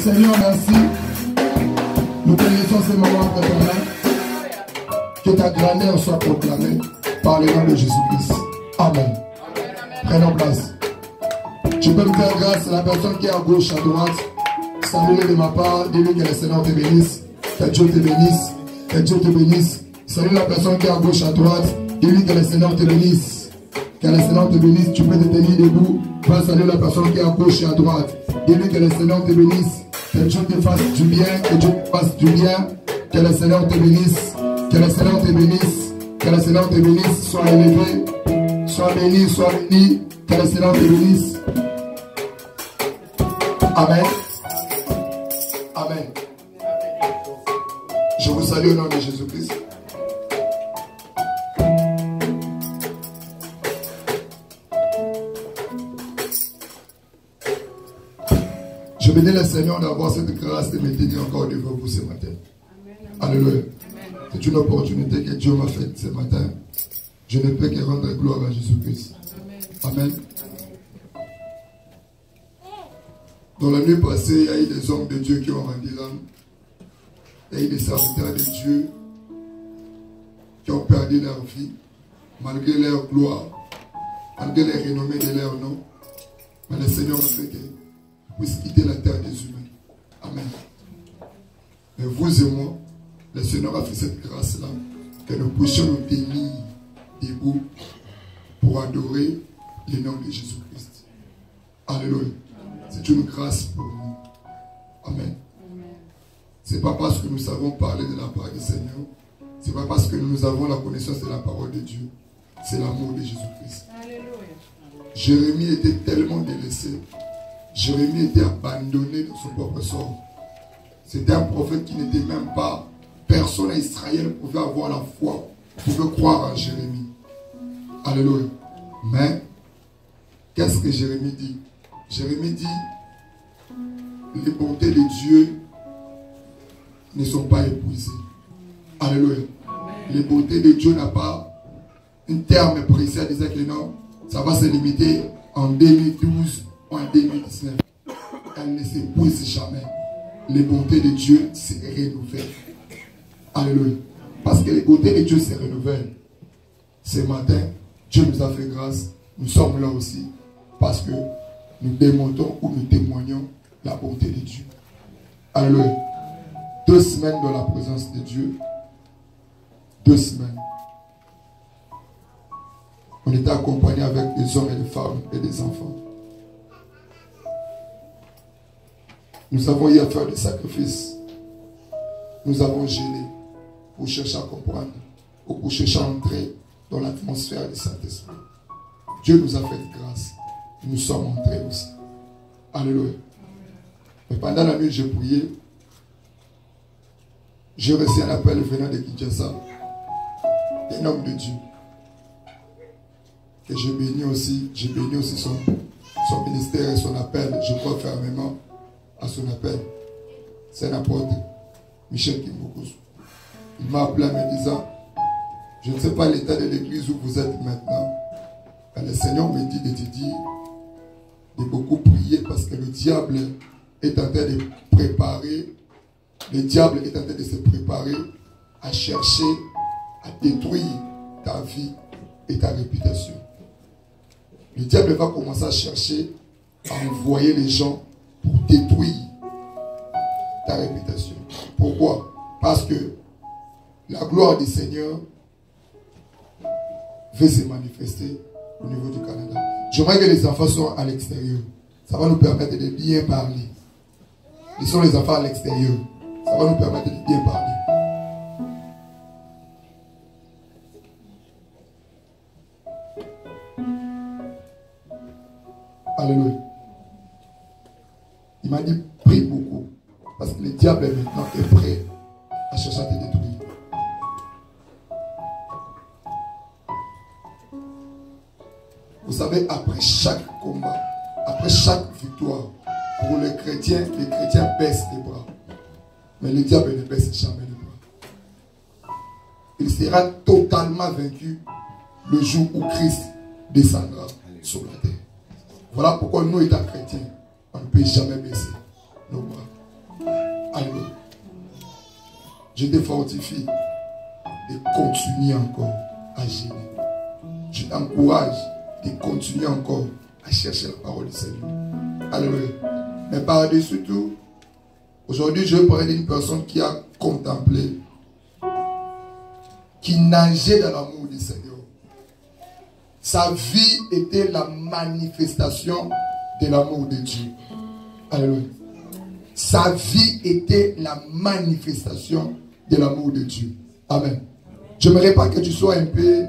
Seigneur, merci. Nous te laissons ces moments entre ton main. Que ta grandeur soit proclamée par le nom de Jésus-Christ. Amen. Prenons place. Tu peux me faire grâce à la personne qui est à gauche, à droite. Salue-le de ma part. Dis-lui que le Seigneur te bénisse. Que Dieu te bénisse. Que Dieu te bénisse. Salue la personne qui est à gauche, à droite. Dis-lui que le Seigneur te bénisse. Que le Seigneur te bénisse. Tu peux te tenir debout. Va saluer la personne qui est à gauche et à droite. Dis-lui que le Seigneur te bénisse. Que Dieu te fasse du bien. Que Dieu te fasse du bien. Que le Seigneur te bénisse. Que le Seigneur te bénisse. Que le Seigneur te bénisse. Sois élevé. Sois béni. Sois béni. Que le Seigneur te bénisse. Amen. Amen. Je vous salue au nom de Jésus-Christ. Je bénis le Seigneur d'avoir cette grâce de me tenir encore devant vous ce matin. Alléluia. C'est une opportunité que Dieu m'a faite ce matin. Je ne peux que rendre gloire à Jésus-Christ. Amen. Dans la nuit passée, il y a eu des hommes de Dieu qui ont rendu l'âme. Il y a eu des serviteurs de Dieu qui ont perdu leur vie, malgré leur gloire, malgré les renommées de leur nom. Mais le Seigneur a fait que puisse quitter la terre des humains. Amen. Mais vous et moi, le Seigneur a fait cette grâce-là, que nous puissions nous tenir debout pour adorer le nom de Jésus-Christ. Alléluia. C'est une grâce pour nous. Amen. Ce n'est pas parce que nous savons parler de la part du Seigneur, ce n'est pas parce que nous avons la connaissance de la parole de Dieu, c'est l'amour de Jésus-Christ. Jérémie était tellement délaissé. Jérémie était abandonné dans son propre sort. C'était un prophète qui n'était même pas, personne à Israël pouvait avoir la foi, pouvait croire en Jérémie. Alléluia. Mais, qu'est-ce que Jérémie dit? Jérémie dit, les bontés de Dieu ne sont pas épuisées. Alléluia. Les bontés de Dieu n'a pas un terme précis à dire que non, ça va se limiter en 2012 ou en 2019. Elle ne s'épuise jamais. Les bontés de Dieu se renouvellent. Alléluia. Parce que les bontés de Dieu se renouvellent. Ce matin, Dieu nous a fait grâce. Nous sommes là aussi parce que nous démontrons ou nous témoignons la bonté de Dieu. Alléluia. 2 semaines dans la présence de Dieu. 2 semaines. On était accompagnés avec des hommes et des femmes et des enfants. Nous avons eu à faire des sacrifices. Nous avons gêné pour chercher à comprendre ou pour chercher à entrer dans l'atmosphère du Saint-Esprit. Dieu nous a fait grâce. Nous sommes entrés aussi. Alléluia. Mais pendant la nuit, j'ai prié. J'ai reçu un appel venant de Kinshasa, d'un homme de Dieu. Et j'ai béni aussi son ministère et son appel. Je crois fermement à son appel. C'est un apôtre, Michel Kimbokouzou. Il m'a appelé en me disant, je ne sais pas l'état de l'église où vous êtes maintenant, mais le Seigneur me dit de te dire de beaucoup prier parce que le diable est en train de préparer, le diable est en train de se préparer à chercher à détruire ta vie et ta réputation. Le diable va commencer à chercher à envoyer les gens pour détruire ta réputation. Pourquoi? Parce que la gloire du Seigneur veut se manifester au niveau du Canada. J'aimerais que les enfants soient à l'extérieur. Ça va nous permettre de bien parler. Ils sont les enfants à l'extérieur. Ça va nous permettre de bien parler. Alléluia. Il m'a dit, prie beaucoup. Parce que le diable est maintenant prêt à chercher à te détruire. Vous savez, après chaque combat, après chaque victoire, pour les chrétiens baissent les bras. Mais le diable ne baisse jamais les bras. Il sera totalement vaincu le jour où Christ descendra sur la terre. Voilà pourquoi nous, étant chrétiens, on ne peut jamais baisser nos bras. je te fortifie de continuer encore à gêner. Je t'encourage de continuer encore à chercher la parole du Seigneur. Alléluia. Mais par-dessus tout, aujourd'hui, je vais parler d'une personne qui a contemplé, qui nageait dans l'amour du Seigneur. Sa vie était la manifestation de l'amour de Dieu. Alléluia. Sa vie était la manifestation de l'amour de Dieu. Amen. Je n'aimerais pas que tu sois un peu,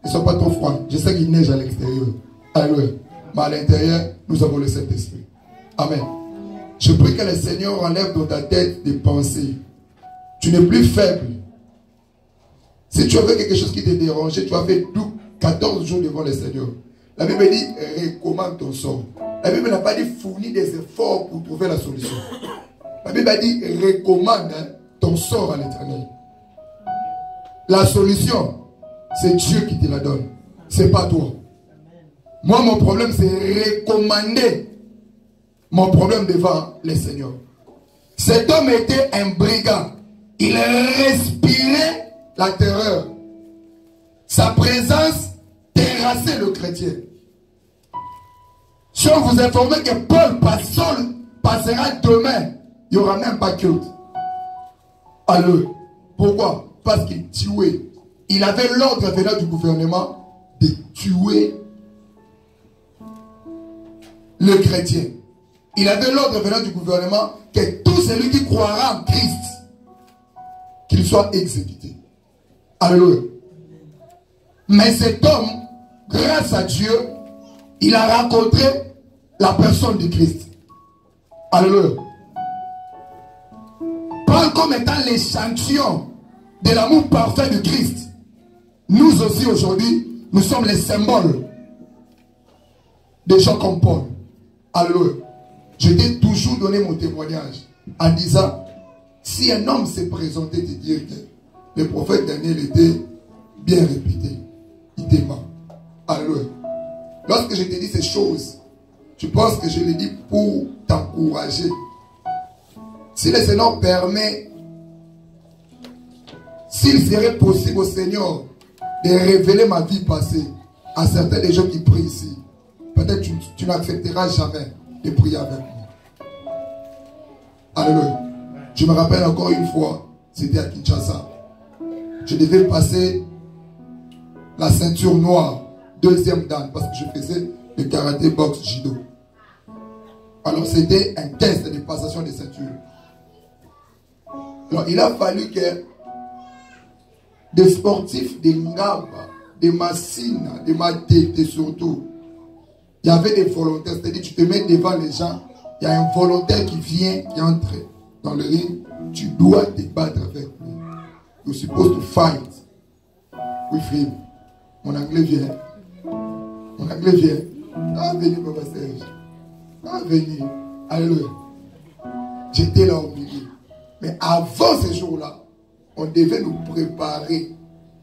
ne sois pas trop froid. Je sais qu'il neige à l'extérieur. Alléluia. Mais à l'intérieur, nous avons le Saint-Esprit. Amen. Je prie que le Seigneur enlève dans ta tête des pensées. Tu n'es plus faible. Si tu as fait quelque chose qui te dérangeait, tu as fait 14 jours devant le Seigneur. La Bible dit, recommande ton sort. La Bible n'a pas dit fournir des efforts pour trouver la solution. La Bible a dit, recommande ton sort à l'Éternel. La solution, c'est Dieu qui te la donne. C'est pas toi. Moi, mon problème, c'est recommander mon problème devant le Seigneur. Cet homme était un brigand. Il respirait la terreur. Sa présence terrassait le chrétien. Si on vous informe que Paul passera demain, il n'y aura même pas culte. Alors, pourquoi? Parce qu'il tuait. Il avait l'ordre venant du gouvernement de tuer le chrétien. Il avait l'ordre venant du gouvernement que tout celui qui croira en Christ, qu'il soit exécuté. Alléluia. Mais cet homme, grâce à Dieu, il a rencontré la personne du Christ. Alléluia. Paul comme étant l'échantillon de l'amour parfait de Christ. Nous aussi aujourd'hui, nous sommes les symboles de gens comme Paul. Alléluia. Je t'ai toujours donné mon témoignage en disant, si un homme s'est présenté te dire que le prophète Daniel était bien réputé, il t'aima. Alléluia. Lorsque je te dis ces choses, tu penses que je les dis pour t'encourager. Si le Seigneur permet, s'il serait possible au Seigneur de révéler ma vie passée à certains des gens qui prient ici, peut-être tu n'accepteras jamais de prier avec moi. Alléluia. Je me rappelle encore une fois, c'était à Kinshasa. Je devais passer la ceinture noire, deuxième dan, parce que je faisais le karaté, boxe, judo. Alors c'était un test de passation de ceinture. Alors il a fallu que des sportifs, des Ngaba, des Massina, des Matete surtout, il y avait des volontaires, c'est-à-dire tu te mets devant les gens, il y a un volontaire qui vient, qui entre dans le ring, tu dois te battre avec lui. You're supposed to fight with him. Mon anglais vient. Mon anglais vient. Ah, venez, Papa Serge. Ah, venez. Alléluia. J'étais là au milieu. Mais avant ce jour-là, on devait nous préparer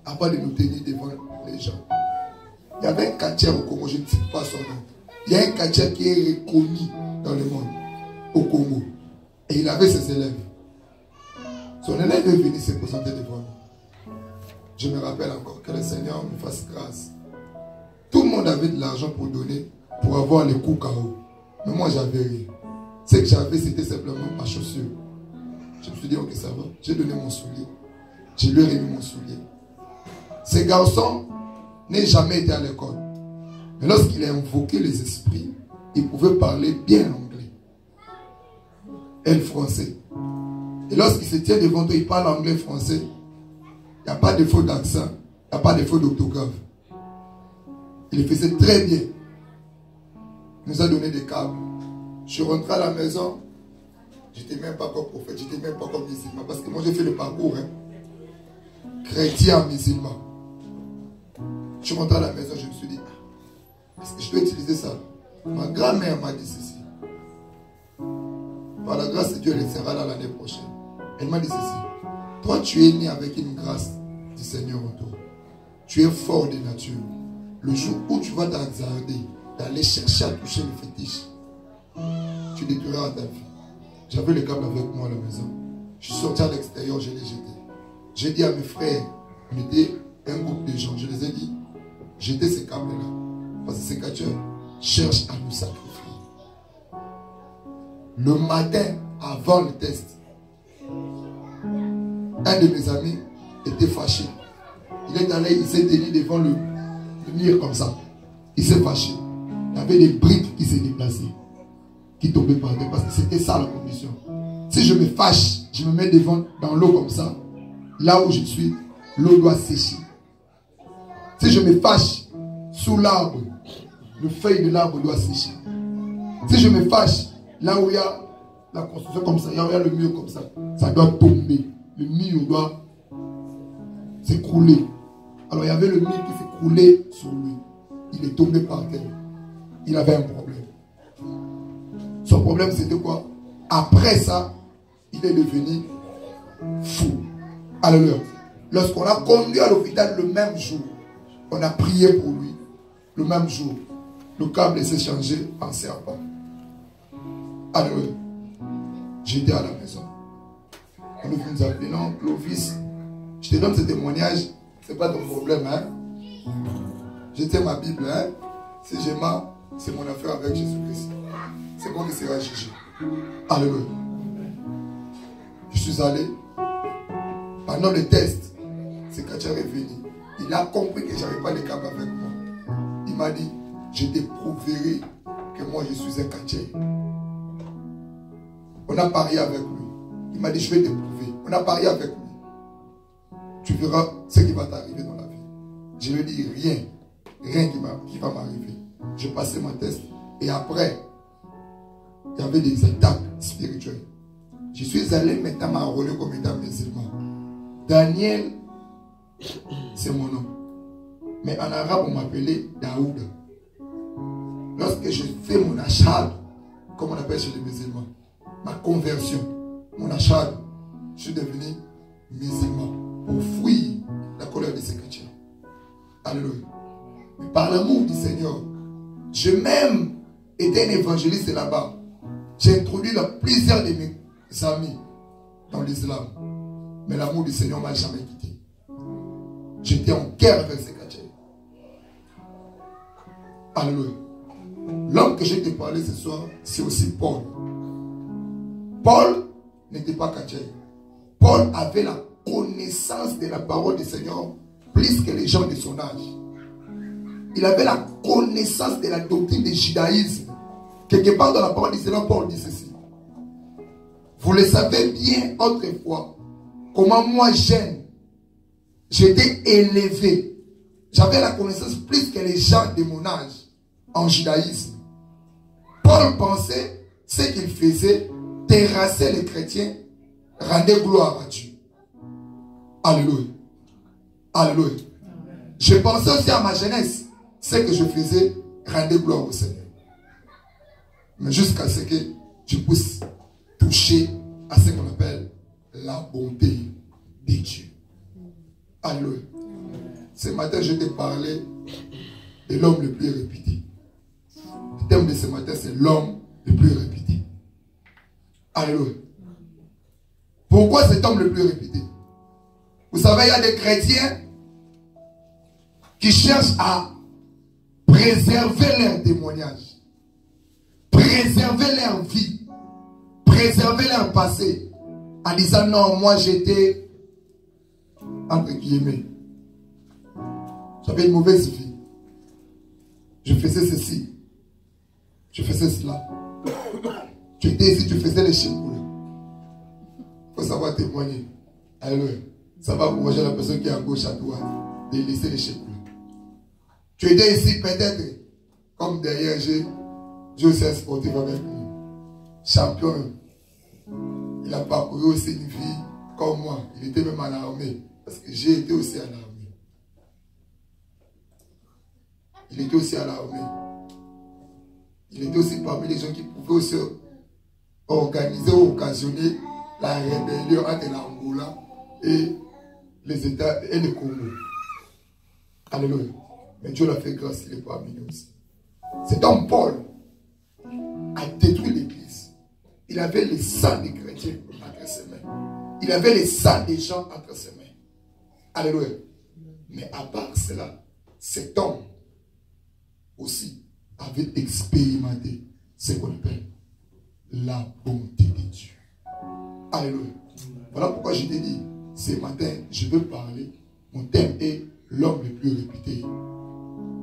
avant de nous tenir devant les gens. Il y avait un catcheur au Congo, je ne sais pas son nom. Il y a un catcheur qui est reconnu dans le monde, au Congo. Et il avait ses élèves. Son élève est venu se présenter devant nous. Je me rappelle encore que le Seigneur me fasse grâce. Tout le monde avait de l'argent pour donner, pour avoir les coups KO. Mais moi, j'avais rien. Ce que j'avais, c'était simplement ma chaussure. Je me suis dit, ok, ça va. J'ai donné mon soulier. Je lui ai remis mon soulier. Ce garçon n'a jamais été à l'école. Mais lorsqu'il a invoqué les esprits, il pouvait parler bien anglais. Et le français. Et lorsqu'il se tient devant toi, il parle anglais, français. Il n'y a pas de faute d'accent. Il n'y a pas de faute d'orthographe. Il le faisait très bien. Il nous a donné des câbles. Je suis rentré à la maison. Je n'étais même pas comme prophète. Je n'étais même pas comme musulman. Parce que moi, j'ai fait le parcours. Chrétien, musulman. Je suis rentré à la maison. Je me suis dit, est-ce que je dois utiliser ça? Ma grand-mère m'a dit ceci. Par la grâce de Dieu, elle sera là l'année prochaine. Elle m'a dit ceci. Toi, tu es né avec une grâce du Seigneur en toi. Tu es fort de nature. Le jour où tu vas t'hazarder d'aller chercher à toucher le fétiche, tu détruiras ta vie. J'avais le câble avec moi à la maison. Je suis sorti à l'extérieur, je l'ai jeté. J'ai dit à mes frères, on était un groupe de gens, je les ai dit, jetez ces câbles-là. Parce que ces catcheurs cherchent à nous sacrifier. Le matin, avant le test, un de mes amis était fâché. Il est allé, il s'est tenu devant le mur comme ça. Il s'est fâché. Il y avait des briques qui s'est déplacées, qui tombaient par terre, parce que c'était ça la condition. Si je me fâche, je me mets devant dans l'eau comme ça, là où je suis, l'eau doit sécher. Si je me fâche sous l'arbre, le feuille de l'arbre doit sécher. Si je me fâche là où il y a la construction comme ça, il y a le mur comme ça, ça doit tomber. Le mur doit s'écrouler. Alors il y avait le mur qui s'écroulait sur lui. Il est tombé par terre. Il avait un problème. Son problème c'était quoi? Après ça, il est devenu fou. Alléluia. Lorsqu'on l'a conduit à l'hôpital le même jour, on a prié pour lui. Le même jour, le câble s'est changé en serpent. Alléluia. J'étais à la maison. On est venu nous appeler, non, Clovis, je te donne ce témoignage, ce n'est pas ton problème, hein. J'étais ma Bible, hein. Si j'ai mal, c'est mon affaire avec Jésus-Christ. C'est moi qui serai jugé. Alléluia. Je suis allé. Pendant le test, ce catcheur est venu. Il a compris que je n'avais pas de câble avec moi. Il m'a dit, je te prouverai que moi je suis un catcheur. On a parié avec lui. Il m'a dit, je vais te prouver. On a parié avec lui. Tu verras ce qui va t'arriver dans la vie. Je lui ai dit, rien qui va m'arriver. J'ai passé mon test. Et après, il y avait des attaques spirituelles. Je suis allé maintenant m'enrôler comme état musulman. Daniel, c'est mon nom. Mais en arabe, on m'appelait Daouda. Lorsque je fais mon achat, comme on appelle chez les musulmans, ma conversion, mon achat, je suis devenu musulman pour fuir la colère de ces chrétiens. Alléluia. Mais par l'amour du Seigneur, j'ai même été un évangéliste là-bas. J'ai introduit plusieurs de mes amis dans l'islam. Mais l'amour du Seigneur ne m'a jamais quitté. J'étais en guerre avec ces chrétiens. Alléluia. L'homme que je t'ai parlé ce soir, c'est aussi Paul. Paul n'était pas chrétien. Paul avait la connaissance de la parole du Seigneur plus que les gens de son âge. Il avait la connaissance de la doctrine du judaïsme. Quelque part dans la parole du Seigneur, Paul dit ceci. Vous le savez bien autrefois, comment moi jeune, j'étais élevé. J'avais la connaissance plus que les gens de mon âge en judaïsme. Paul pensait ce qu'il faisait, terrasser les chrétiens, rendait gloire à Dieu. Alléluia. Alléluia. Je pensais aussi à ma jeunesse, ce que je faisais, rendait gloire au Seigneur. Mais jusqu'à ce que je puisse toucher à ce qu'on appelle la bonté de Dieu. Alléluia. Ce matin, je t'ai parlé de l'homme le plus réputé. Le thème de ce matin, c'est l'homme le plus réputé. Alléluia. Pourquoi cet homme le plus réputé? Vous savez, il y a des chrétiens qui cherchent à préserver leur témoignage, préserver leur vie, préserver leur passé, en disant non, moi j'étais entre guillemets, j'avais une mauvaise vie, je faisais ceci, je faisais cela, tu étais ici, tu faisais les chèques. Il faut savoir témoigner. Alléluia. Ça va encourager la personne qui est à gauche à toi de laisser les chèques. Tu étais ici peut-être comme derrière j'ai aussi un sportif avec nous. Champion. Il a parcouru aussi une vie comme moi. Il était même en armée. Parce que j'ai été aussi à l'armée. Il était aussi à l'armée. Il était aussi parmi les gens qui pouvaient aussi organiser ou occasionner la rébellion entre l'Angola et les États et le Congo. Alléluia. Mais Dieu l'a fait grâce, il est parmi nous aussi. Cet homme Paul a détruit l'église. Il avait le sang des chrétiens entre ses mains. Il avait le sang des gens entre ses mains. Alléluia. Mais à part cela, cet homme aussi avait expérimenté ce qu'on appelle la bonté de Dieu. Alléluia. Voilà pourquoi je t'ai dit, ce matin, je veux parler. Mon thème est l'homme le plus réputé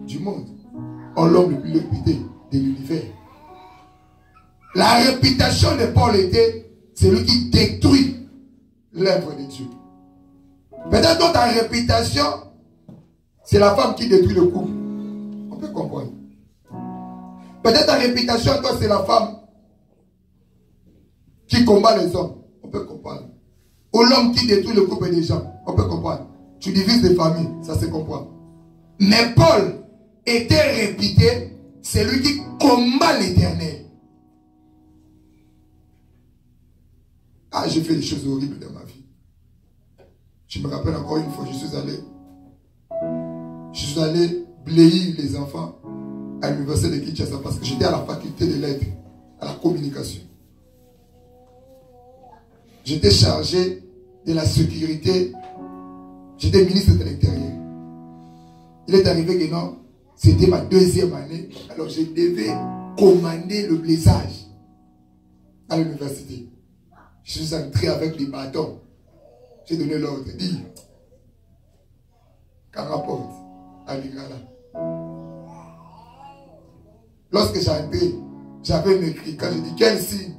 du monde. Ou l'homme le plus réputé de l'univers. La réputation de Paul était celui qui détruit l'œuvre de Dieu. Peut-être dans ta réputation, c'est la femme qui détruit le couple. On peut comprendre. Peut-être ta réputation, toi, c'est la femme qui combat les hommes. On peut comprendre. Ou l'homme qui détruit le couple des gens. On peut comprendre. Tu divises des familles, ça se comprend. Mais Paul était réputé, c'est lui qui combat l'Éternel. Ah, j'ai fait des choses horribles dans ma vie. Je me rappelle encore une fois, je suis allé bléir les enfants à l'université de Kinshasa parce que j'étais à la faculté des lettres, à la communication. J'étais chargé de la sécurité. J'étais ministre de l'Intérieur. Il est arrivé que non, c'était ma deuxième année. Alors je devais commander le blessage à l'université. Je suis entré avec les bâtons. J'ai donné l'ordre. Dit, qu'un rapporte à l'Igala. Lorsque j'ai entré, j'avais un écrit. Quand j'ai dit quel signe,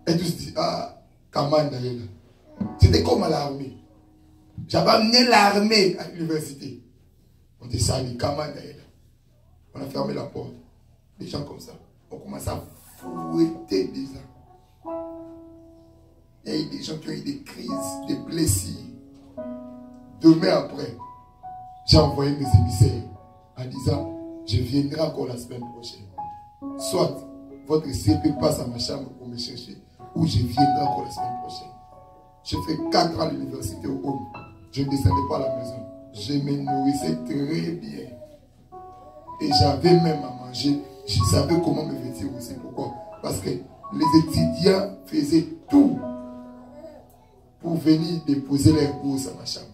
et tous dit, ah, Kaman d'ailleurs. C'était comme à l'armée. J'avais amené l'armée à l'université. On était sali, Kaman d'ailleurs. On a fermé la porte. Des gens comme ça. On commence à fouetter des gens. Il y a eu des gens qui ont eu des crises, des blessures. Demain après, j'ai envoyé mes émissaires en disant, je viendrai encore la semaine prochaine. Soit votre CP passe à ma chambre pour me chercher, ou je viendrai encore la semaine prochaine. J'ai fait 4 ans à l'université au home. Je ne descendais pas à la maison. Je me nourrissais très bien. Et j'avais même à manger. Je savais comment me vêtir aussi. Pourquoi? Parce que les étudiants faisaient tout pour venir déposer leurs bourses à ma chambre.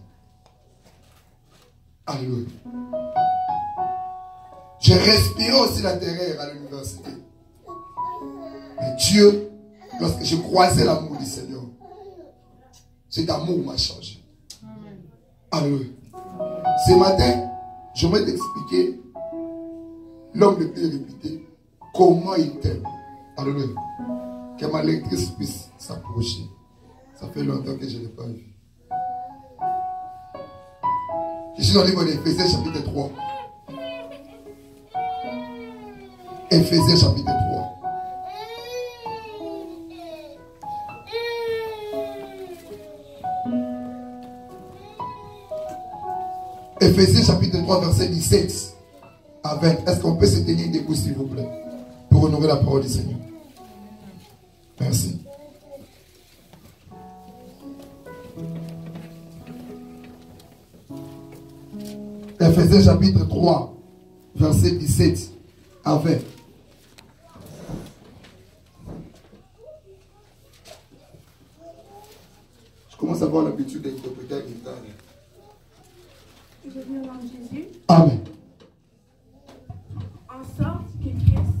Alléluia. Je respirais aussi la terreur à l'université. Mais Dieu, lorsque je croisais l'amour du Seigneur, cet amour m'a changé. Alléluia. Ce matin, je vais t'expliquer l'homme le plus réputé, comment il t'aime. Alléluia. Que ma lectrice puisse s'approcher. Ça fait longtemps que je ne l'ai pas vu. Je suis dans le livre d'Éphésiens chapitre 3. Éphésiens chapitre 3. Éphésiens chapitre 3, verset 17 à 20. Est-ce qu'on peut se tenir debout, s'il vous plaît, pour honorer la parole du Seigneur? Merci. Éphésiens chapitre 3, verset 17 à 20. Je commence à avoir l'habitude d'interpréter avec les gars. Je viens au nom de Jésus. Amen. En sorte que Christ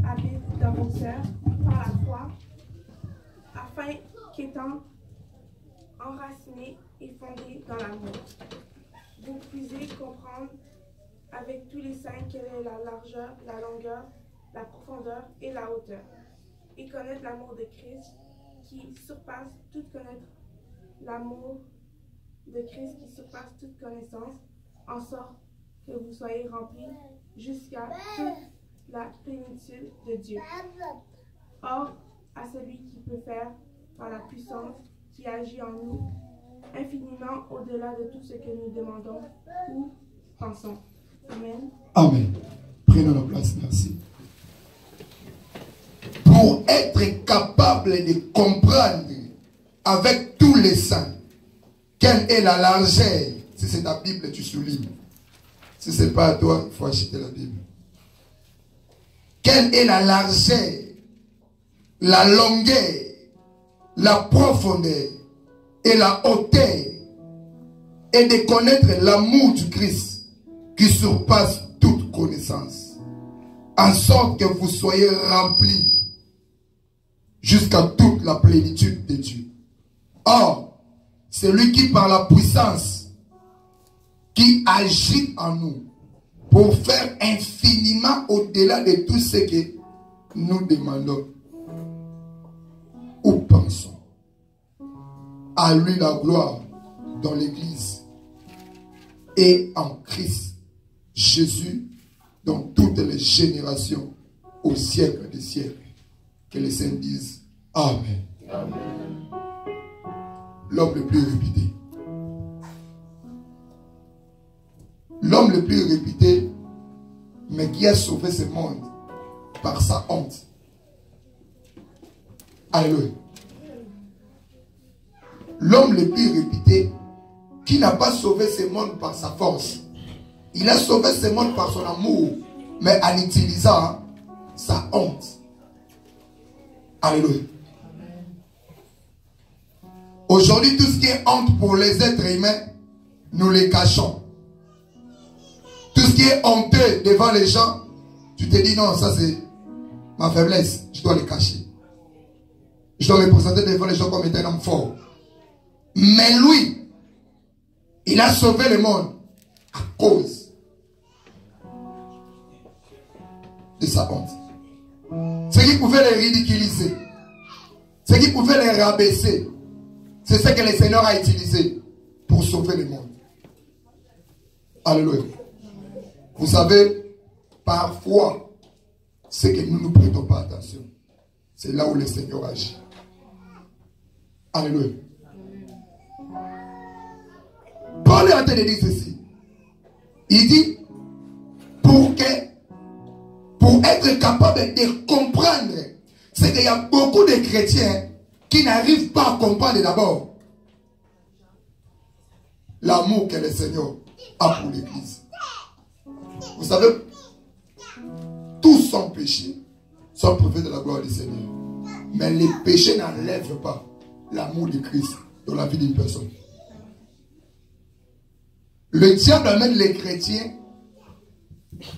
habite dans vos cœurs par la foi, afin qu'étant enracinés et fondés dans l'amour, vous puissiez comprendre avec tous les saints quelle est la largeur, la longueur, la profondeur et la hauteur, et connaître l'amour de Christ qui surpasse toute connaître, l'amour de Christ qui surpasse toute connaissance, en sorte que vous soyez remplis jusqu'à toute la plénitude de Dieu. Or, à celui qui peut faire par la puissance qui agit en nous, infiniment au-delà de tout ce que nous demandons ou pensons. Amen. Amen. Prenons la place, merci. Pour être capable de comprendre avec tous les saints quelle est la largeur. Si c'est ta Bible, tu soulignes. Si ce n'est pas à toi, il faut acheter la Bible. Quelle est la largeur, la longueur, la profondeur et la hauteur et de connaître l'amour du Christ qui surpasse toute connaissance, en sorte que vous soyez remplis jusqu'à toute la plénitude de Dieu. Or, c'est lui qui par la puissance qui agit en nous pour faire infiniment au-delà de tout ce que nous demandons ou pensons. À lui la gloire dans l'Église et en Christ Jésus dans toutes les générations au siècle des siècles. Que les saints disent Amen. Amen. L'homme le plus réputé. L'homme le plus réputé, mais qui a sauvé ce monde par sa honte. Alléluia. L'homme le plus réputé, qui n'a pas sauvé ce monde par sa force. Il a sauvé ce monde par son amour, mais en utilisant sa honte. Alléluia. Aujourd'hui, tout ce qui est honte pour les êtres humains, nous les cachons. Tout ce qui est honteux devant les gens, tu te dis non, ça c'est ma faiblesse, je dois les cacher. Je dois me présenter devant les gens comme étant un homme fort. Mais lui, il a sauvé le monde à cause de sa honte. Ce qui pouvait les ridiculiser, ce qui pouvait les rabaisser, c'est ce que le Seigneur a utilisé pour sauver le monde. Alléluia. Vous savez, parfois, c'est que nous ne prêtons pas attention. C'est là où le Seigneur agit. Alléluia. Paul est en train de dire ceci. Il dit, pour être capable de comprendre, c'est qu'il y a beaucoup de chrétiens qui n'arrivent pas à comprendre d'abord l'amour que le Seigneur a pour l'Église. Vous savez, tous sont péchés, sont privés de la gloire du Seigneur. Mais les péchés n'enlèvent pas l'amour de Christ dans la vie d'une personne. Le diable amène les chrétiens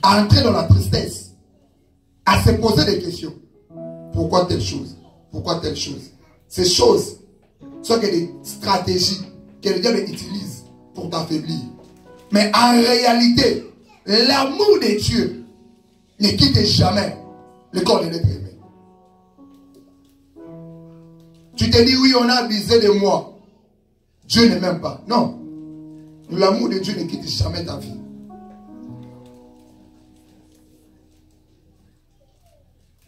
à entrer dans la tristesse, à se poser des questions. Pourquoi telle chose? Pourquoi telle chose? Ces choses sont des stratégies que le diable utilise pour t'affaiblir. Mais en réalité, l'amour de Dieu ne quitte jamais le corps de l'être aimé. Tu te dis, oui, on a abusé de moi. Dieu ne m'aime pas. Non. L'amour de Dieu ne quitte jamais ta vie.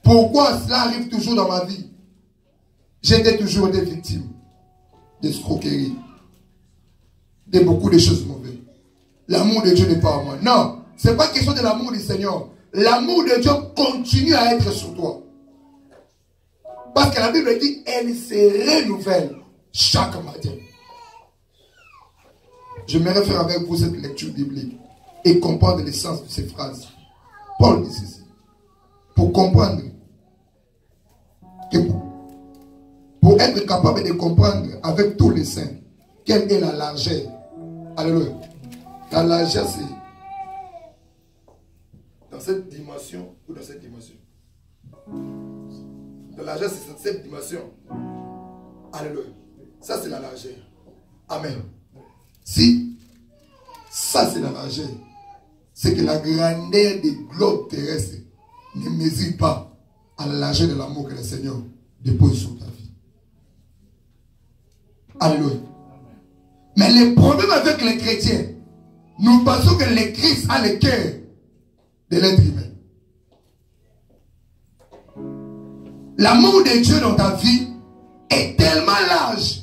Pourquoi cela arrive toujours dans ma vie? J'étais toujours des victimes d'escroquerie, de beaucoup de choses mauvaises. L'amour de Dieu n'est pas en moi. Non, ce n'est pas question de l'amour du Seigneur. L'amour de Dieu continue à être sur toi. Parce que la Bible dit, elle se renouvelle chaque matin. J'aimerais faire avec vous cette lecture biblique et comprendre le sens de ces phrases. Paul dit ceci. Pour comprendre, pour être capable de comprendre avec tous les saints quelle est la largeur. Alléluia. La largeur, c'est dans cette dimension ou dans cette dimension. La largeur, c'est cette dimension. Alléluia. Ça, c'est la largeur. Amen. Si ça, c'est la largeur, c'est que la grandeur des globes terrestres ne mesure pas à la largeur de l'amour que le Seigneur dépose sur ta vie. Alléluia. Mais le problème avec les chrétiens, nous pensons que le Christ a le cœur de l'être humain. L'amour de Dieu dans ta vie est tellement large.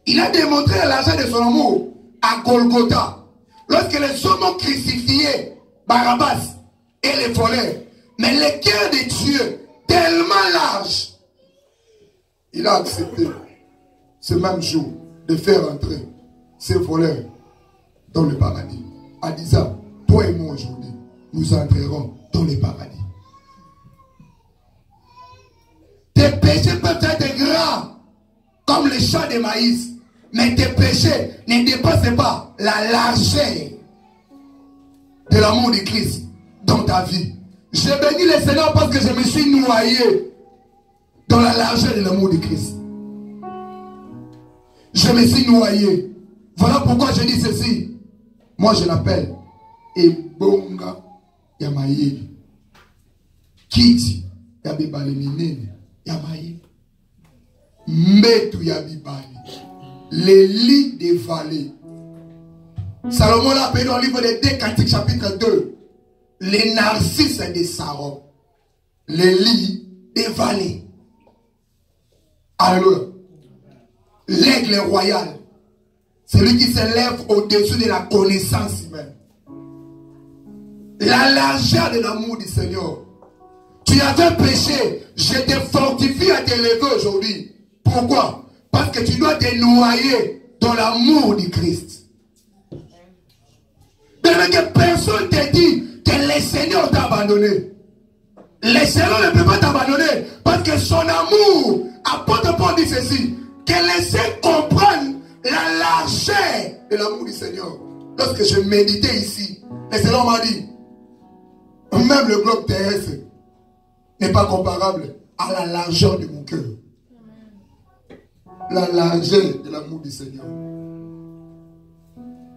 Il a démontré la largeur de son amour à Golgotha. Lorsque les hommes ont crucifié Barabbas et les voleurs. Mais le cœur de Dieu, tellement large, il a accepté ce même jour de faire entrer ces voleurs dans le paradis. En disant, toi et moi aujourd'hui, nous entrerons dans le paradis. Tes péchés peuvent être grands comme les champs de maïs. Mais tes péchés ne dépassent pas la largeur de l'amour de Christ dans ta vie. Je bénis le Seigneur parce que je me suis noyé dans la largeur de l'amour de Christ. Je me suis noyé. Voilà pourquoi je dis ceci. Moi je l'appelle Ebonga Yamayeli. Kiti Yabibali Minene Yamayeli. Metu Yabibali. Les lits des vallées. Salomon l'a appelé dans le livre des 2 Cantiques chapitre 2. Les narcisses des Saron. Les lits des vallées. Alléluia. L'aigle royal. Celui qui s'élève au-dessus de la connaissance humaine. La largeur de l'amour du Seigneur. Tu avais péché. Je te fortifie à t'élever aujourd'hui. Pourquoi? Parce que tu dois te noyer dans l'amour du Christ. Mais que personne te dit que le Seigneur t'a abandonné. Le Seigneur ne peut pas t'abandonner. Parce que son amour, apôtre Paul dit ceci, que laissez comprendre la largeur de l'amour du Seigneur. Lorsque je méditais ici, le Seigneur m'a dit, même le globe terrestre n'est pas comparable à la largeur de mon cœur. La largeur de l'amour du Seigneur.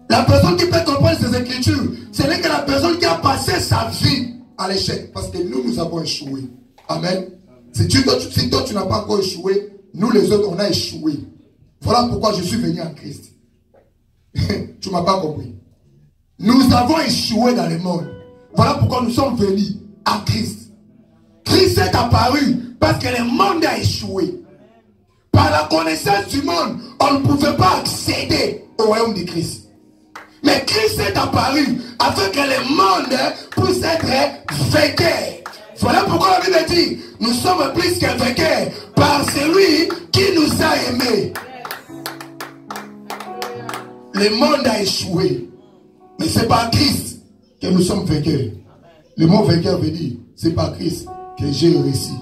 La personne qui peut comprendre ces écritures, ce n'est que la personne qui a passé sa vie à l'échec. Parce que nous avons échoué. Amen. Si toi tu n'as pas encore échoué, nous les autres on a échoué. Voilà pourquoi je suis venu en Christ. Tu ne m'as pas compris. Nous avons échoué dans le monde. Voilà pourquoi nous sommes venus à Christ. Christ est apparu parce que le monde a échoué. Par la connaissance du monde, on ne pouvait pas accéder au royaume de Christ. Mais Christ est apparu afin que le monde puisse être vainqueur. Voilà pourquoi la Bible dit, nous sommes plus que vainqueurs par celui qui nous a aimés. Le monde a échoué. Mais c'est par Christ que nous sommes vainqueurs. Le mot vainqueur veut dire, c'est par Christ que j'ai réussi.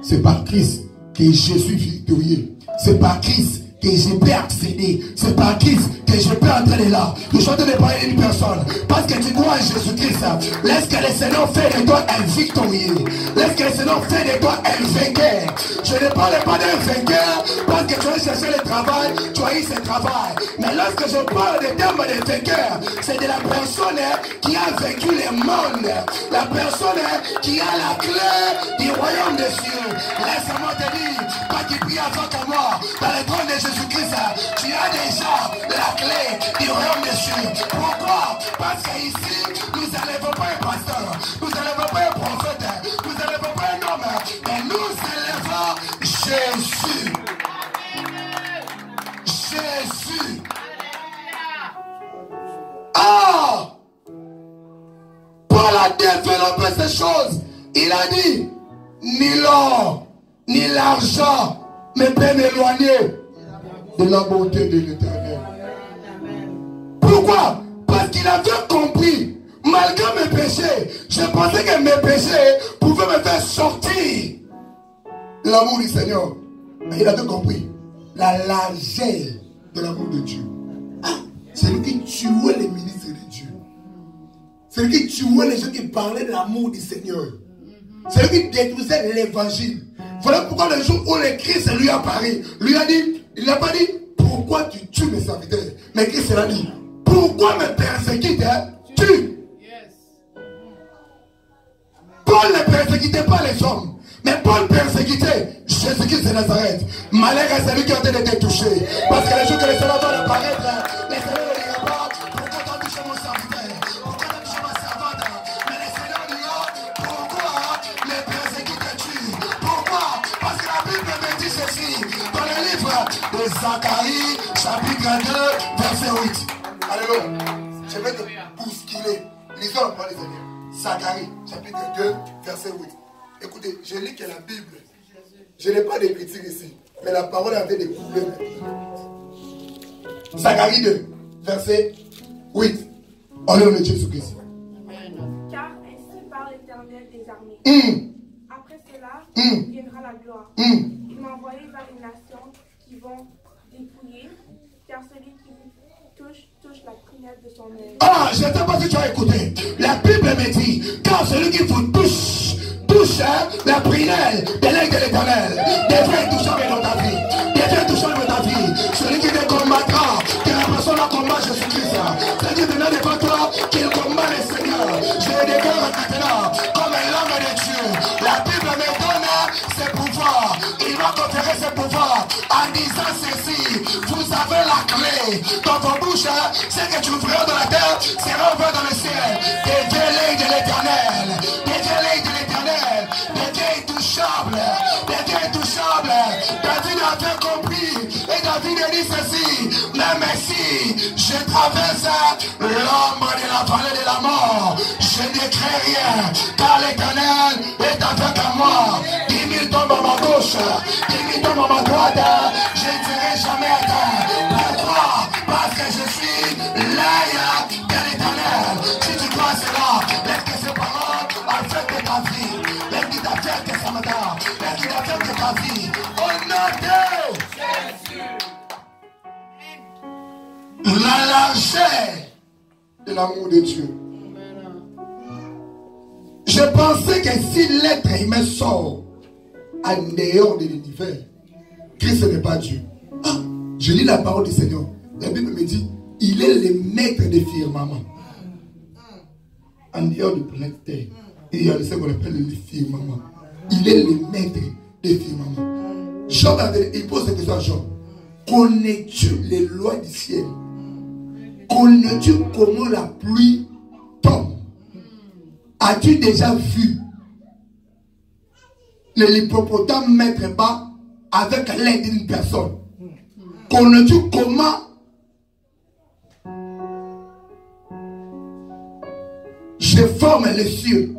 C'est par Christ que je suis victorieux. C'est par Christ que je peux accéder. C'est par Christ que je peux entrer là. Je suis en train de parler d'une personne. Parce que tu crois en Jésus-Christ. Laisse que le Seigneur fait de toi un victorieux. Laisse que le Seigneur fait de toi un vainqueur. Je ne parle pas d'un vainqueur parce que tu as cherché le travail, tu as eu ce travail. Mais lorsque je parle de termes de vainqueur, c'est de la personne qui a vaincu le monde. La personne qui a la clé du royaume des cieux. Laisse-moi te dire, pas qui prie avant que moi, dans le trône de Jésus-Christ, tu as déjà la clé du royaume des cieux. Pourquoi? Parce qu'ici, nous n'élèvons pas un pasteur, nous n'élèvons pas un prophète, nous n'élèvons pas un homme, mais nous élèvons Jésus. Jésus. Ah! Paul a développé ces choses. Il a dit, ni l'or, ni l'argent ne peut m'éloigner de la bonté de l'Éternel. Pourquoi? Parce qu'il avait compris, malgré mes péchés, je pensais que mes péchés pouvaient me faire sortir de l'amour du Seigneur. Mais il avait compris la largeur de l'amour de Dieu. Ah, c'est lui qui tuait les ministres de Dieu. C'est lui qui tuait les gens qui parlaient de l'amour du Seigneur. C'est lui qui détruisait l'évangile. Voilà pourquoi le jour où le Christ lui a parlé, lui a dit, il n'a pas dit, pourquoi tu tues mes serviteurs? Mais Christ l'a dit, pourquoi me persécutes-tu? Paul ne persécutait pas les hommes, mais Paul persécutait Jésus-Christ de Nazareth. Malheur à celui qui est en train de te toucher. Parce que le jour que le Seigneur va apparaître, le Seigneur ne dira pas, pourquoi tu as touché mon serviteur? Pourquoi tu as touché ma servante? Mais le Seigneur dira, pourquoi me persécutes-tu? Pourquoi? Parce que la Bible me dit ceci, dans le livre de Zacharie, chapitre 2, verset 8. Alléluia. Je vais te bousculer. Lisons la parole du Seigneur. Zacharie, chapitre 2, verset 8. Écoutez, je lis que la Bible, je n'ai pas d'écriture ici, mais la parole avait des couplets. Zacharie 2, verset 8. Au nom de Jésus-Christ. Car ainsi parle l'Éternel des armées. Après cela, viendra la gloire. Il m'a envoyé vers les nations qui vont dépouiller car celui qui vous touche la prunelle de son œil. Ah, je ne sais pas si tu as écouté. La Bible me dit, car celui qui vous touche la prunelle de l'œil de l'Éternel, devient touchant dans ta vie. Devient touchant dans ta vie. Celui qui te combattra, que la personne a combat Jésus-Christ. C'est Dieu venant devant toi, qu'il combat le Seigneur. Je le déclare maintenant comme un homme de Dieu. La Bible me donne ses pouvoirs. Il va conférer ses pouvoirs en disant ceci. Vous avez la clé dans vos bouches. C'est que tu ouvriras dans la terre, sera ouvert dans le ciel. Deviens l'œil de l'Éternel. Deviens l'œil de l'Éternel. Deviens intouchable. Deviens intouchable. David avait compris. Et David a dit ceci. Même si je traverse l'ombre de la vallée de la mort, je ne crains rien. Car l'Éternel est avec moi. 10 000 tombent à ma gauche, 10 000 tombent à ma droite. Je ne serai jamais atteint. Pourquoi? Parce que je suis l'œil de l'Éternel. Si tu crois cela, laisse que ces paroles affectent ta vie. Laisse qu'ils affectent ce matin. Laisse qu'ils affectent ta vie. Au nom de Jésus. La largeur de l'amour de Dieu. Je pensais que si l'être humain sort en dehors de l'univers, Christ n'est pas Dieu. Ah, je lis la parole du Seigneur. La Bible me dit, il est le maître des firmaments. En dehors de planète Terre, il y a ce qu'on appelle le firmament. Il est le maître des firmaments. Job, il pose cette question à Job. Connais-tu les lois du ciel? Connais-tu comment la pluie tombe? As-tu déjà vu l'hippopotame mettre bas avec l'aide d'une personne? Connais-tu comment je forme les cieux?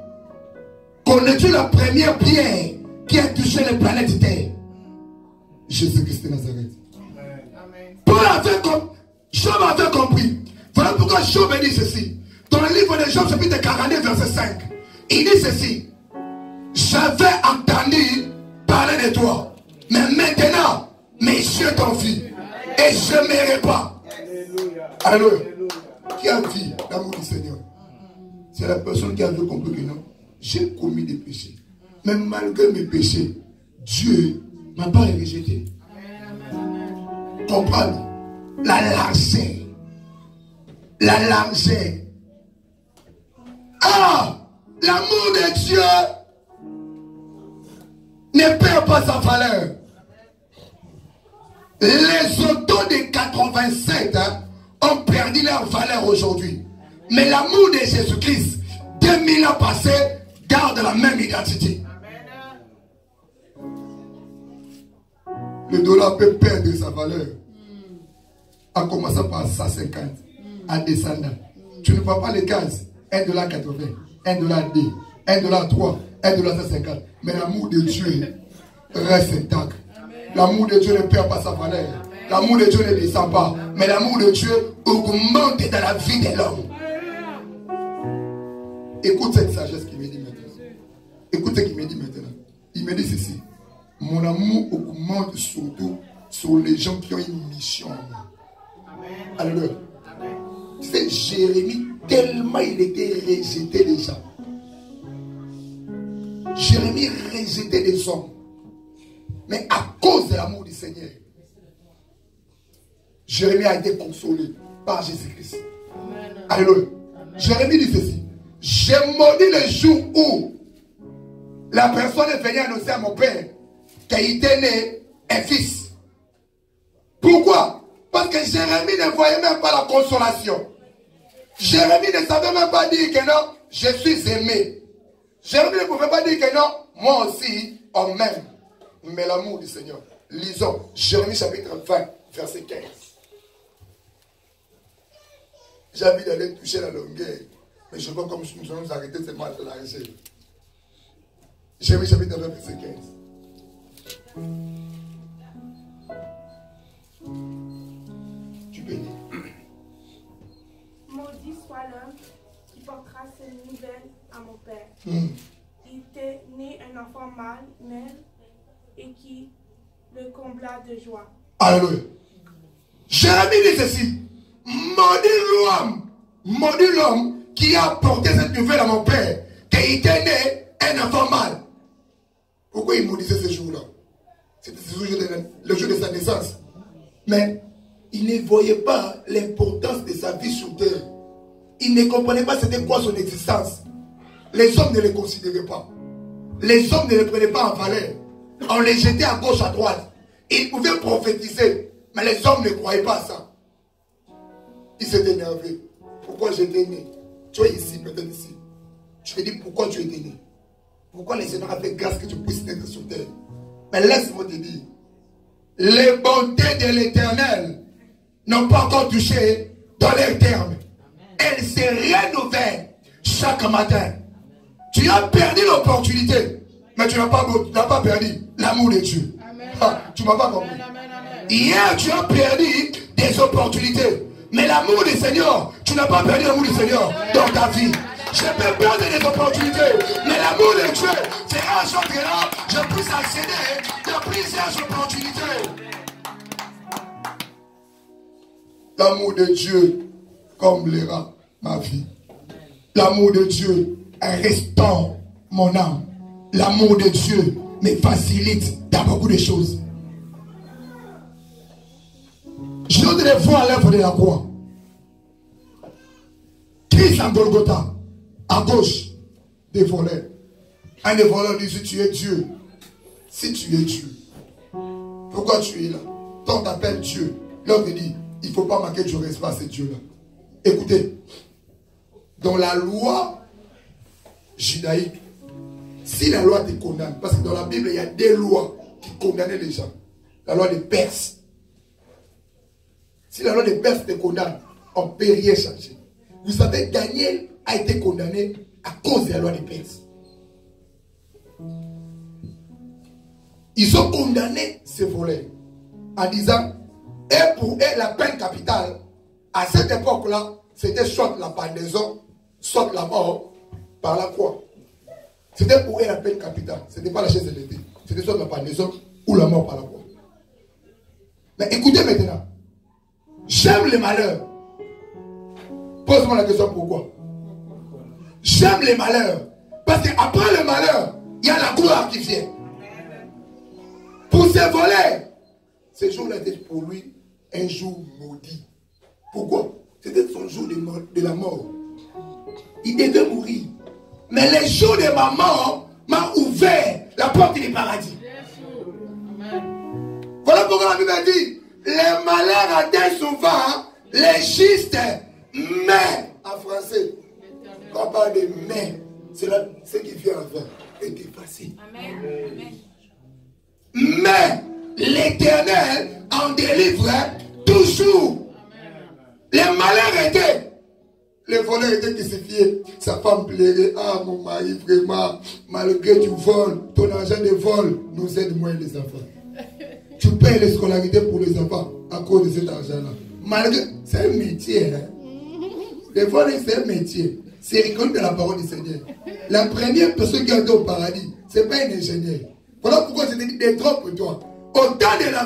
Connais-tu la première pierre qui a touché les planètes Terre? Jésus-Christ de Nazareth. Paul avait compris. Job avait compris. Voilà pourquoi Job dit ceci. Dans le livre de Job, chapitre 42, verset 5. Il dit ceci. J'avais entendu parler de toi. Mais maintenant, mes yeux t'ont vu. Et je ne m'aimerai pas. Alléluia. Qui a vu l'amour du Seigneur? C'est la personne qui a compris que non, j'ai commis des péchés. Mais malgré mes péchés, Dieu ne m'a pas rejeté. Comprendre la largeur. La largeur. Ah! L'amour de Dieu ne perd pas sa valeur. Les autos de 87 ont perdu leur valeur aujourd'hui. Mais l'amour de Jésus-Christ, 2000 ans passés, garde la même identité. Le dollar peut perdre sa valeur. En commençant par 150, en descendant. Tu ne vois pas les gaz. $1,80, $1,2, $1,3, $1,150. Mais l'amour de Dieu reste intact. L'amour de Dieu ne perd pas sa valeur. L'amour de Dieu ne descend pas. Mais l'amour de Dieu augmente dans la vie de l'homme. Écoute cette sagesse qu'il me dit maintenant. Écoute ce qu'il me dit maintenant. Il me dit ceci. Mon amour augmente surtout sur les gens qui ont une mission. Alléluia. C'est Jérémie, tellement il était rejeté des gens. Jérémie rejetait des hommes. Mais à cause de l'amour du Seigneur, Jérémie a été consolé par Jésus-Christ. Alléluia. Jérémie dit ceci. J'ai maudit le jour où la personne est venue annoncer à mon père qu'il était né un fils. Pourquoi? Parce que Jérémie ne voyait même pas la consolation. Jérémie ne savait même pas dire que non, je suis aimé. Jérémie ne pouvait pas dire que non, moi aussi, on m'aime. Mais l'amour du Seigneur. Lisons Jérémie chapitre 20, verset 15. J'ai envie d'aller toucher la longueur. Mais je vois comme nous allons nous arrêter seulement à la largeur. Jérémie chapitre 20, verset 15. Tu peux lire. Maudit soit l'homme qui portera cette nouvelle à mon père. Il était né un enfant mâle et qui le combla de joie. Alléluia. Jérémie Jérémie dit ceci. Maudit l'homme qui a porté cette nouvelle à mon père, qu'il était né un enfant mâle. Pourquoi il maudissait ce jour-là? C'était le jour de sa naissance. Mais il ne voyait pas l'importance de sa vie sur terre. Il ne comprenait pas c'était quoi son existence. Les hommes ne les considéraient pas. Les hommes ne les prenaient pas en valeur. On les jetait à gauche, à droite. Ils pouvaient prophétiser, mais les hommes ne croyaient pas à ça. Ils s'étaient énervés. Pourquoi j'étais né? Tu es ici, peut-être ici. Tu te dis pourquoi tu étais né. Pourquoi le Seigneur a fait grâce que tu puisses naître sur terre. Mais laisse-moi te dire, les bontés de l'Éternel n'ont pas encore touché dans leur terme. Elles se renouvellent chaque matin. Tu as perdu l'opportunité, mais tu n'as pas perdu l'amour de Dieu. Ah, tu ne m'as pas compris. Hier, tu as perdu des opportunités, mais l'amour du Seigneur, tu n'as pas perdu l'amour du Seigneur dans ta vie. Je peux perdre des opportunités, mais l'amour de Dieu fera en sorte que là, je puisse accéder à plusieurs opportunités. L'amour de Dieu comblera ma vie. L'amour de Dieu restaure mon âme. L'amour de Dieu me facilite dans beaucoup de choses. Je voudrais voir l'œuvre de la croix. Christ en Golgotha, à gauche, des voleurs. Un des voleurs dit, si tu es Dieu, pourquoi tu es là? Quand on t'appelle Dieu, l'autre dit, il ne faut pas marquer du respect à ce Dieu-là. Écoutez, dans la loi judaïque, si la loi te condamne, parce que dans la Bible, il y a des lois qui condamnaient les gens. La loi des Perses. Si la loi des Perses te condamne, on ne peut rien changer. Vous savez, Daniel a été condamné à cause de la loi des Perses. Ils ont condamné ces voleurs en disant, et pour eux, la peine capitale, à cette époque-là, c'était soit la pendaison, soit la mort par la croix. C'était pour eux la peine capitale. Ce n'était pas la chaise de l'été. C'était soit la pendaison ou la mort par la croix. Mais écoutez maintenant. J'aime les malheurs. Pose-moi la question pourquoi. J'aime les malheurs. Parce qu'après le malheur, il y a la gloire qui vient. Pour ces volets, ce jour-là était pour lui un jour maudit. Pourquoi? C'était son jour de la mort. Il devait mourir. Mais le jour de ma mort m'a ouvert la porte du paradis. Voilà pourquoi la Bible dit, les malheurs atteignent souvent les justes, mais en français, quand on parle de mais, c'est ce qui vient avant est effacé. Mais l'Éternel en délivre toujours. Les malheurs étaient. Les voleurs étaient crucifiés. Sa femme plairait. Ah, mon mari, vraiment, malgré tu voles, ton argent de vol nous aide moins les enfants. Tu payes les scolarités pour les enfants à cause de cet argent-là. Malgré, c'est un métier. Hein? Les voleurs, c'est un métier. C'est reconnu de la parole du Seigneur. La première personne qui a été au paradis, ce n'est pas un ingénieur. Voilà pourquoi je te dis des drops pour toi. Au temps de la